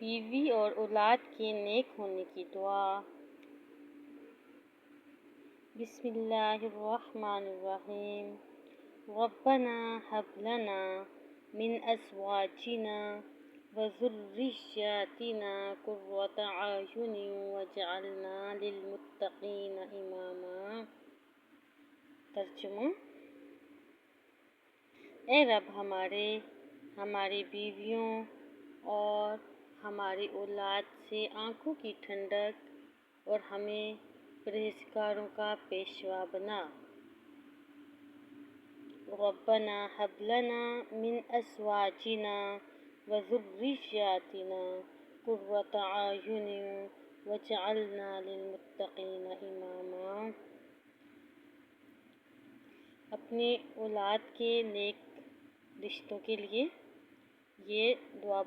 بیوی اور اولاد کے نیک ہونے کی دعا۔ بسم اللہ الرحمن الرحیم۔ ربنا هب لنا من ازواجنا وذرياتنا قرة اعین واجعلنا للمتقین اماما۔ ترجمہ: اے رب ہماری بیویوں اور ہماری اولاد سے آنکھوں کی ٹھنڈک اور ہمیں پرہیزگاروں کا پیشوا بنا۔ ربنا هب لنا من ازواجنا وذرياتنا قرة اعین واجعلنا للمتقین اماما۔ اپنی اولاد کے نیک رشتوں کے لیے یہ دعا